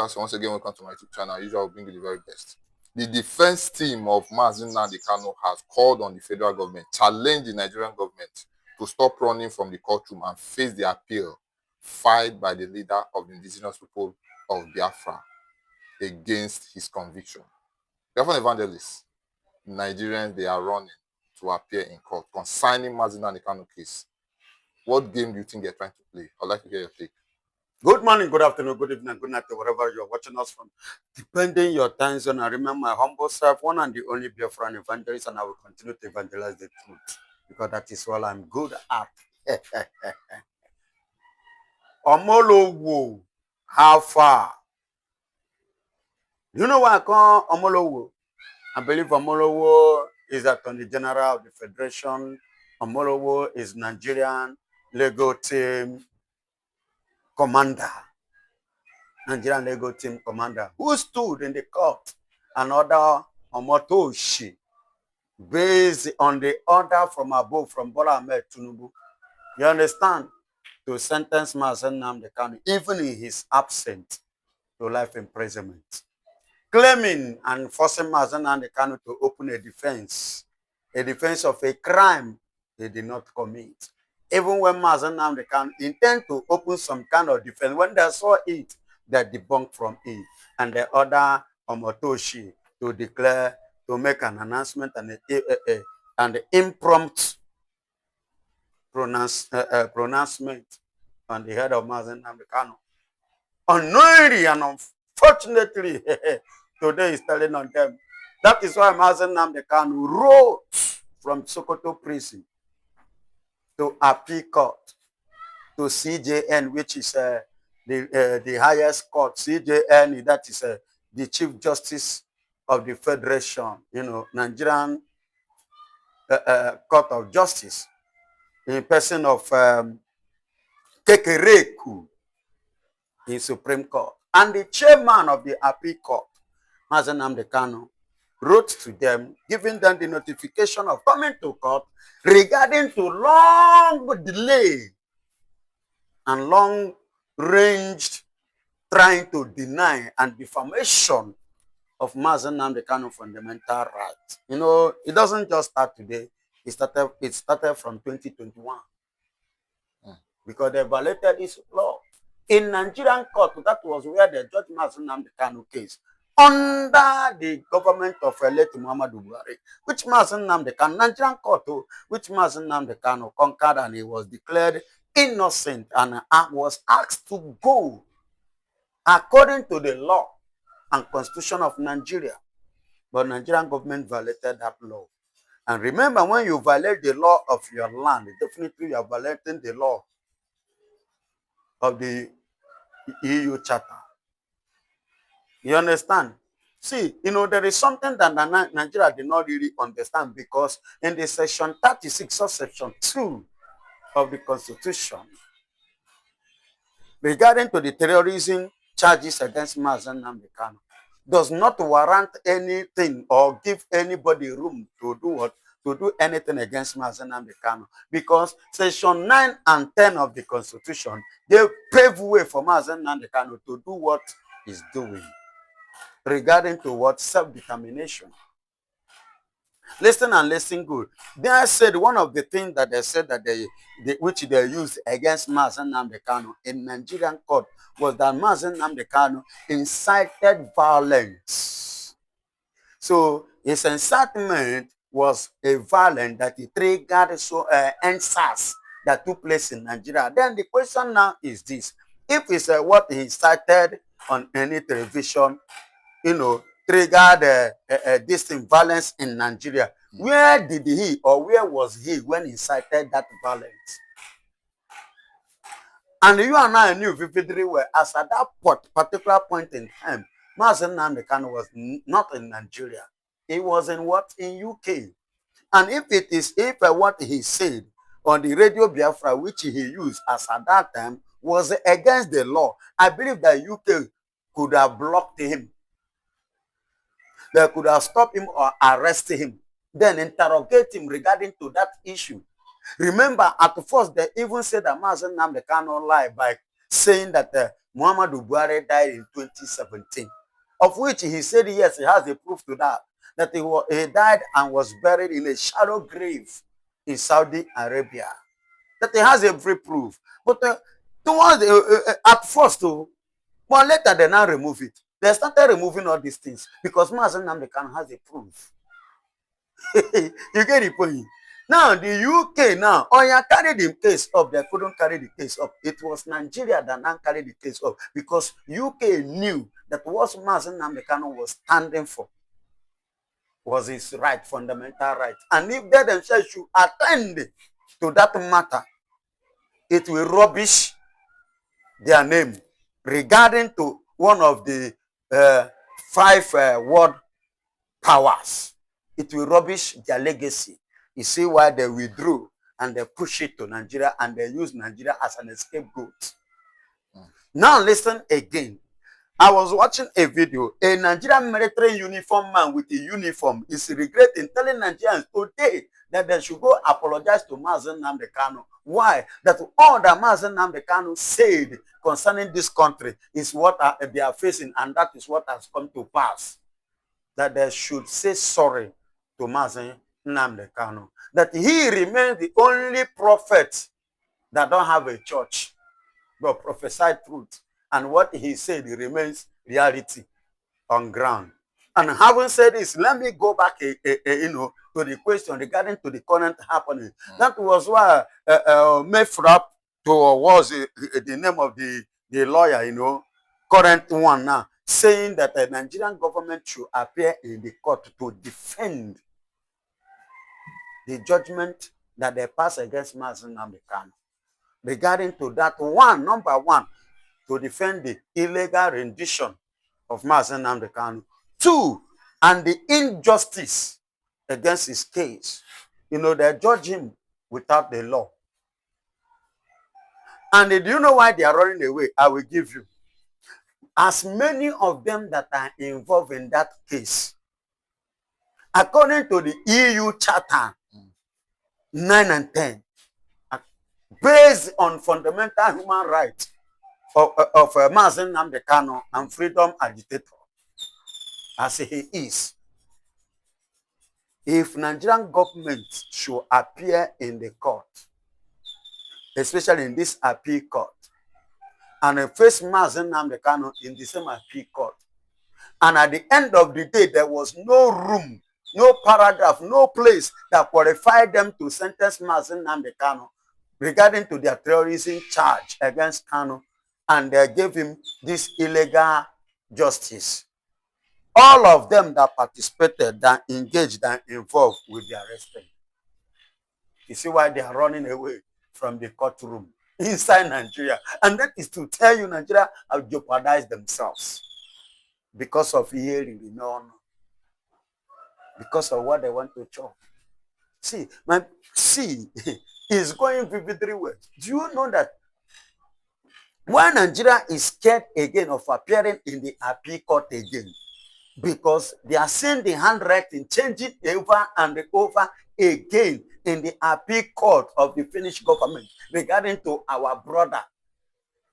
viewers, once again, welcome to my YouTube channel. Usually, I'll bring you the very best. The defense team of Nnamdi Kanu has called on the federal government, challenged the Nigerian government to stop running from the courtroom and face the appeal filed by the leader of the indigenous people of Biafra against his conviction. Biafran evangelists, Nigerians, they are running to appear in court concerning Nnamdi Kanu case. What game do you think they're trying to play? I'd like to hear your take. Good morning, good afternoon, good evening, good night, wherever you're watching us from. Depending your time zone, I remember my humble self, one and the only Biafran evangelist, and I will continue to evangelize the truth because that is all I'm good at. Omolowo, how far? You know why I call Omolowo? I believe Omolowo is Attorney General of the Federation. Omolowo is Nigerian legal team commander. Nigerian legal team commander, who stood in the court and ordered Omotoshi based on the order from above from Bola Ahmed Tinubu. You understand? To sentence Nnamdi Kanu, even in his absence, to life imprisonment. Claiming and forcing Nnamdi Kanu to open a defense of a crime he did not commit. Even when Nnamdi Kanu intend to open some kind of defense, when they saw it, they debunked from it, and they order Omotoshi to declare, to make an announcement and an impromptu pronouncement on the head of Nnamdi Kanu. Unknowingly and unfortunately, today is telling on them. That is why Nnamdi Kanu wrote from Sokoto prison to appeal court to CJN, which is the highest court. CJN, that is the Chief Justice of the Federation, Nigerian Court of Justice, in person of Kekereku in Supreme Court. And the chairman of the appeal court, Nnamdi Kanu, wrote to them, giving them the notification of coming to court regarding to long delay and long-ranged trying to deny and defamation of Nnamdi Kanu fundamental rights. It doesn't just start today. It started from 2021. Because they violated this law. In Nigerian court, that was where the judge Nnamdi Kanu case under the government of late Muhammadu Buhari, which Nnamdi Kanu, Nigerian court, which Nnamdi Kanu conquered, and he was declared innocent and was asked to go according to the law and constitution of Nigeria. But Nigerian government violated that law. And remember, when you violate the law of your land, definitely you are violating the law of the EU Charter. You understand? See, there is something that Nigeria did not really understand, because in the section 36 or section 2 of the Constitution, regarding to the terrorism charges against Nnamdi Kanu, does not warrant anything or give anybody room to do what? To do anything against Nnamdi Kanu, because section 9 and 10 of the Constitution, they pave way for Nnamdi Kanu to do what he's doing regarding to what? Self-determination. Listen and listen good. They said one of the things that they said that which they used against Nnamdi Kanu in Nigerian court was that Nnamdi Kanu incited violence. So his incitement was a violence that he triggered NSAS that took place in Nigeria. Then the question now is this: if it's what he incited on any television, triggered this violence in Nigeria, where did he or where was he when he incited that violence? And you and I knew vividly well, as at that particular point in time, Nnamdi Kanu was not in Nigeria. He was in what? In UK. And if what he said on the Radio Biafra, which he used as at that time, was against the law, I believe that UK could have blocked him. They could have stopped him or arrested him, then interrogate him regarding to that issue. Remember, at first, they even said that Nnamdi Kanu lied by saying that Muhammadu Buhari died in 2017, of which he said yes, he has a proof to that, that he died and was buried in a shallow grave in Saudi Arabia. That he has every proof. But at first, but later they now remove it. They started removing all these things because Mazen Nnamdi Kanu has a proof. You get the point? Now, the UK now, Oya carried the case up. They couldn't carry the case up. It was Nigeria that now carried the case up because UK knew that what Mazen Nnamdi Kanu was standing for was his right, fundamental right. And if they themselves should attend to that matter, it will rubbish their name regarding to one of the five world powers. It will rubbish their legacy. You see why they withdrew and they push it to Nigeria and they use Nigeria as an scapegoat. Now listen again. I was watching a video. A Nigerian military uniform man with a uniform is regretting telling Nigerians today that they should go apologize to Mazen Nnamdi Kanu. Why? That all that Mazen Nnamdi Kanu said concerning this country is what they are facing, and that is what has come to pass. That they should say sorry to Mazen Nnamdi Kanu. That he remains the only prophet that don't have a church, but prophesied truth. And what he said remains reality on ground. And having said this, let me go back, to the question regarding to the current happening. That was why Mefrap was the name of the lawyer, current one now, saying that the Nigerian government should appear in the court to defend the judgment that they pass against Mazen Nnamdi Kanu. Regarding to that one, number one, to defend the illegal rendition of Mazen Nnamdi Kanu. Two, and the injustice against his case. They judge him without the law. And do you know why they are running away? I will give you. As many of them that are involved in that case, according to the EU Charter 9 and 10, based on fundamental human rights of Mazen Nnamdi Kanu and freedom agitator, as he is, if Nigerian government should appear in the court, especially in this appeal court, and face Mazen Nnamdi Kanu in the same appeal court, and at the end of the day, there was no room, no paragraph, no place that qualified them to sentence Mazen Nnamdi Kanu regarding to their terrorism charge against Kanu, and they gave him this illegal justice. All of them that participated, that engaged, that involved will be arrested. You see why they are running away from the courtroom inside Nigeria. And that is to tell you Nigeria have jeopardized themselves because of hearing the no, because of what they want to chop. See, is going vividly well. Do you know that why Nigeria is scared again of appearing in the appeal court again? Because they are seeing the handwriting changing over and over again in the appeal court of the Finnish government regarding to our brother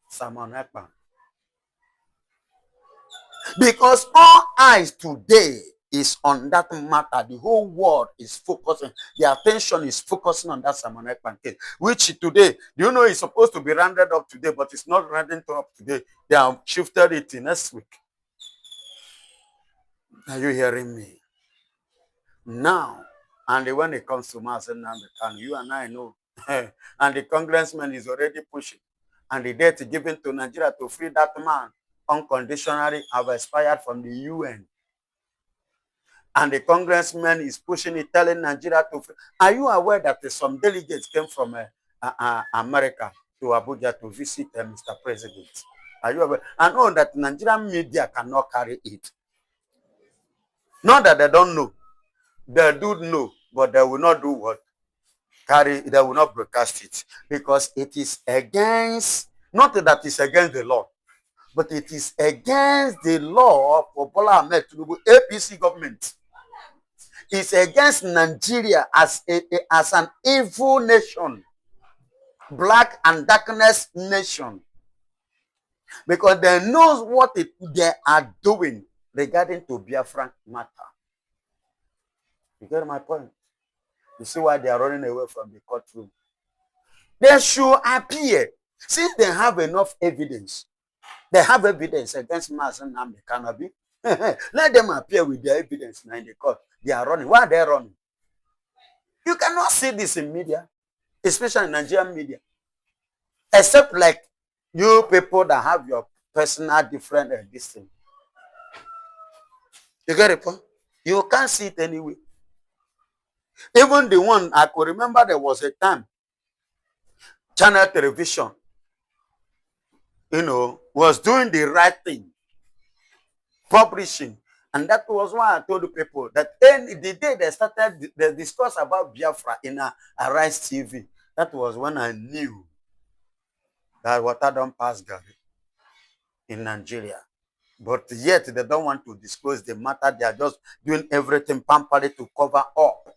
Simon Ekpan. Because all eyes today is on that matter. The whole world is focusing, the attention is focusing on that Simon Ekpan case, which today, do you know, is supposed to be rounded up today, but it's not rounded up today. They have shifted it to next week. Are you hearing me? Now, and when it comes to Mazen Nnamdi Kanu, you and I know, and the congressman is already pushing, and the date given to Nigeria to free that man unconditionally have expired from the UN. And the congressman is pushing it, telling Nigeria to free. Are you aware that some delegates came from America to Abuja to visit Mr. President? Are you aware? I know that Nigerian media cannot carry it. Not that they don't know. They do know, but they will not do what? They will not broadcast it. Because it is against, not that it's against the law, but it is against the law for Bola Ahmed Tinubu, APC government. It's against Nigeria as an evil nation, black and darkness nation. because they know what they are doing regarding to Biafran matter. You get my point? You see why they are running away from the courtroom. They should appear. Since they have enough evidence, they have evidence against Mazen Nnamdi Kanu. Let them appear with their evidence now in the court. They are running. Why are they running? You cannot see this in media, especially in Nigerian media. Except like you people that have your personal different this thing. You get it? You can't see it anyway. Even the one I could remember, there was a time channel television, was doing the right thing, publishing. And that was why I told the people that the day they started the discuss about Biafra in Arise TV, that was when I knew that water don't pass Gary in Nigeria. But yet they don't want to disclose the matter. They are just doing everything pampered to cover up.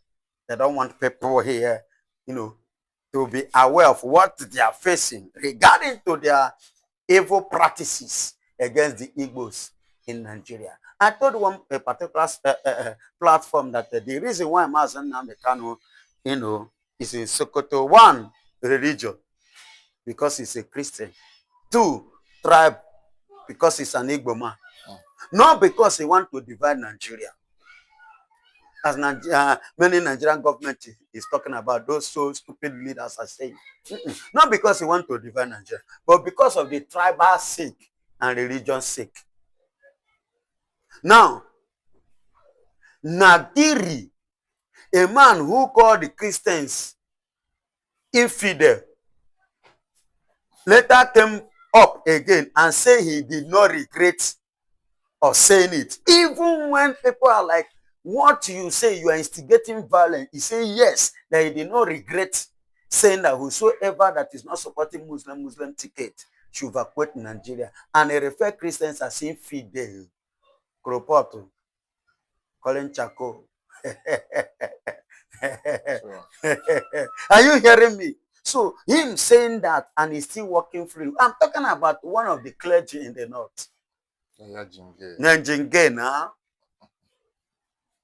They don't want people here, to be aware of what they are facing regarding to their evil practices against the Igbos in Nigeria. I told a particular platform that the reason why Mazen Nnamdi Kanu, is in Sokoto, one, religion, because he's a Christian. Two, tribe, because he's an Igbo man. Not because he wants to divide Nigeria. As many Nigerian government is talking about, those so stupid leaders are saying. Not because he wants to divide Nigeria, but because of the tribal sake and religion sake. Now, Nadiri, a man who called the Christians infidel, later came up again and said he did not regret of saying it. Even when people are like, what you say, you are instigating violence, he say yes, that he did not regret saying that whosoever that is not supporting Muslim ticket should evacuate Nigeria. And he refer Christians as infidel. Kropoto, Colin Chako. Are you hearing me? So him saying that and he's still working free. I'm talking about one of the clergy in the north. Njinge, nah?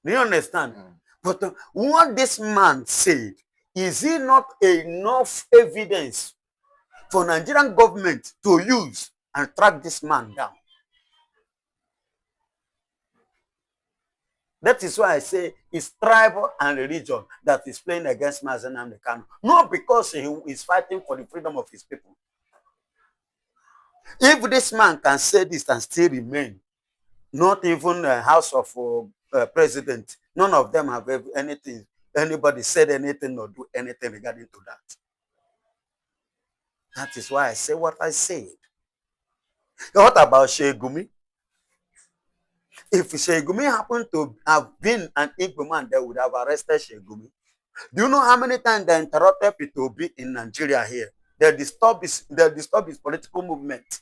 Do you understand? But what this man said, is it not enough evidence for Nigerian government to use and track this man down? That is why I say it's tribal and religion that is playing against Mazen Nnamdi Kanu. Not because he is fighting for the freedom of his people. If this man can say this and still remain, not even a House of President, none of them have anything, anybody said anything or do anything regarding to that. That is why I say what I said. What about Shegumi? If Shegumi happened to have been an Igbo man, they would have arrested Shegumi. Do you know how many times they interrupted Peter Obi in Nigeria here? They disturb his political movement.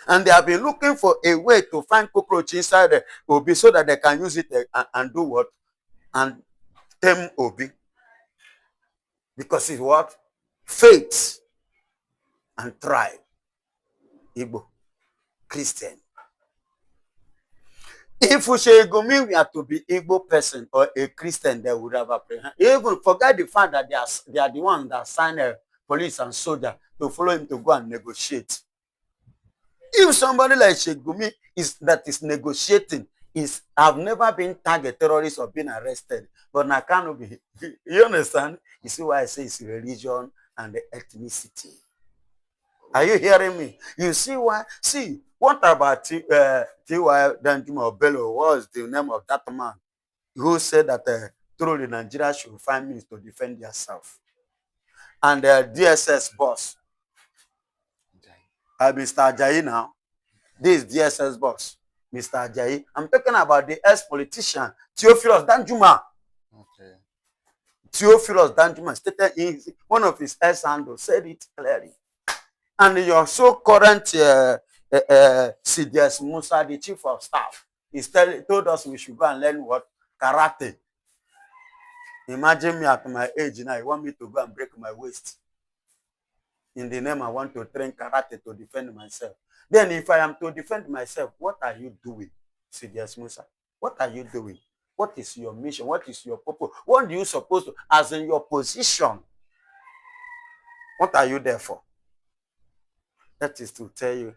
And they have been looking for a way to find cockroach inside the Obi so that they can use it and do what? And tame Obi. Because it's what? Faith and tribe. Igbo. Christian. If Ushegumi were to be Igbo person or a Christian, they would have apprehended. Even forget the fact that they are the ones that signed police and soldier to follow him to go and negotiate. If somebody like Shegumi that is negotiating have never been target terrorist or been arrested, but now cannot be. You understand? You see why I say it's religion and the ethnicity. Are you hearing me? You see why? See, what about T.Y. Danjuma Bello? What was the name of that man who said that truly Nigeria should find means to defend themselves? And the DSS boss, Mr. Ajayi now. This is DSS boss, Mr. Ajayi. I'm talking about the ex-politician, Theophilus Danjuma. Okay. Theophilus Danjuma stated in one of his ex-handles, said it clearly. And your so-current CDS Musa, the chief of staff, told us we should go and learn what? Karate. Imagine me at my age now, you want me to go and break my waist. In the name I want to train karate to defend myself. Then if I am to defend myself, what are you doing, Sidious Musa? What are you doing? What is your mission? What is your purpose? What do you supposed to, as in your position, what are you there for? That is to tell you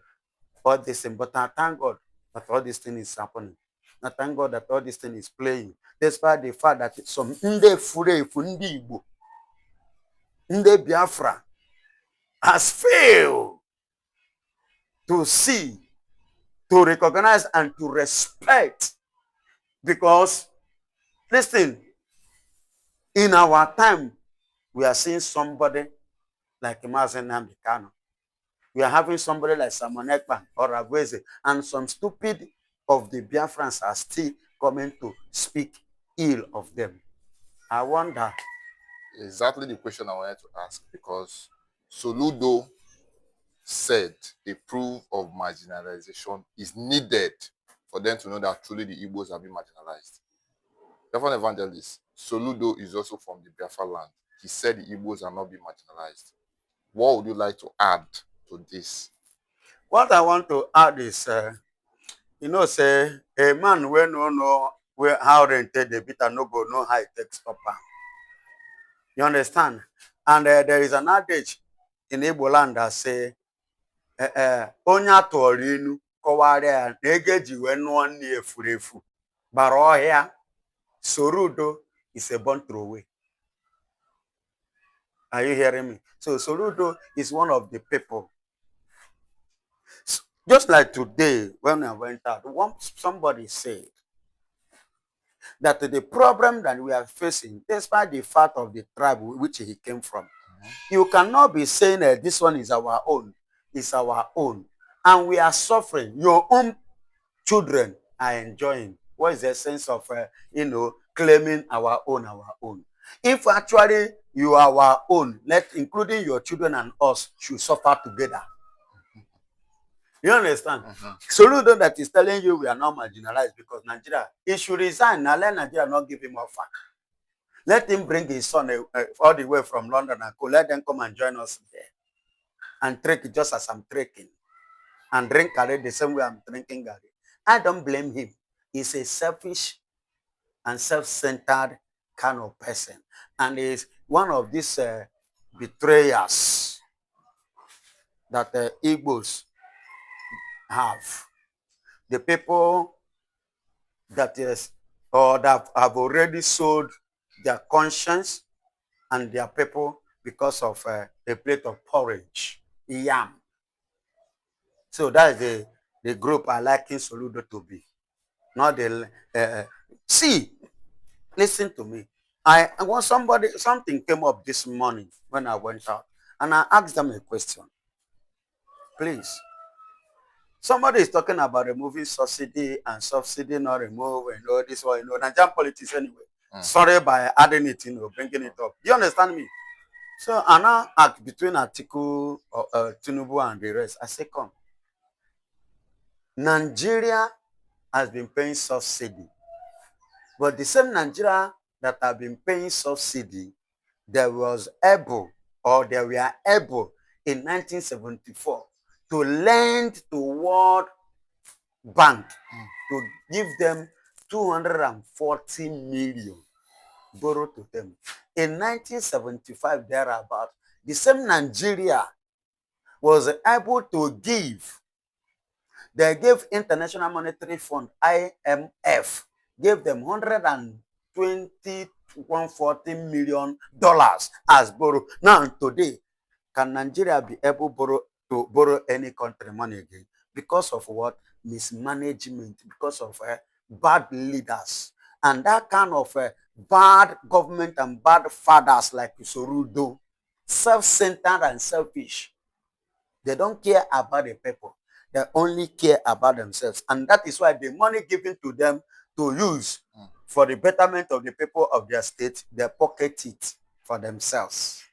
all this thing. But I thank God that all this thing is happening. I thank God that all this thing is playing. Despite the fact that some Nde Furefu, Ndi Igbo, Nde Biafra has failed to see, to recognize, and to respect. Because, listen, in our time, we are seeing somebody like Nnamdi Kanu. We are having somebody like Simon Ekpa or Agweze, and some stupid of the Biafrans are still coming to speak ill of them. I wonder. Exactly the question I wanted to ask, because Soludo said a proof of marginalization is needed for them to know that truly the Igbos have been marginalized. Reverend Evangelist, Soludo is also from the Biafra land. He said the Igbos are not being marginalized. What would you like to add to this? What I want to add is, say a man when no know where how rented the bit and no go know how it takes stop am. You understand? And there is an adage in Igbo land that say, onye atụọrọ inu kọwara ya na ego eji wee nụọ nri efuru efu gbara ọhịa. Soludo is a born throwaway. Are you hearing me? So Soludo is one of the people. Just like today, when I went out, somebody said that the problem that we are facing, despite the fact of the tribe which he came from, you cannot be saying that this one is our own, and we are suffering. Your own children are enjoying. What is the sense of, claiming our own? If actually you are our own, including your children and us, should suffer together. You understand? Soludo that is telling you we are not marginalized because Nigeria, he should resign. Now let Nigeria not give him offer. Let him bring his son all the way from London and let them come and join us there and trek just as I'm trekking and drink Gary the same way I'm drinking Gary. I don't blame him. He's a selfish and self-centered kind of person, and is one of these betrayers that the Igbos have. The people that is or that have already sold their conscience and their people because of a plate of porridge, yam. So that is the group I liken Soludo to be. Not the see, listen to me. I want something came up this morning when I went out, and I asked them a question. Please. Somebody is talking about removing subsidy and subsidy not remove, this one, Nigerian politics anyway. Sorry by adding it, bringing it up. Do you understand me? So I now act between Atiku, Tinubu and the rest. I say, come. Nigeria has been paying subsidy. But the same Nigeria that have been paying subsidy, they were able in 1974 to lend to World Bank to give them 240 million, borrow to them. In 1975, thereabout, the same Nigeria was able to give. They gave International Monetary Fund, IMF, gave them $140 million as borrow. Now, today, can Nigeria be able to borrow any country money again? Because of what? Mismanagement, because of bad leaders. And that kind of bad government and bad fathers like Soludo, self-centered and selfish. They don't care about the people. They only care about themselves. And that is why the money given to them to use for the betterment of the people of their state, they pocket it for themselves.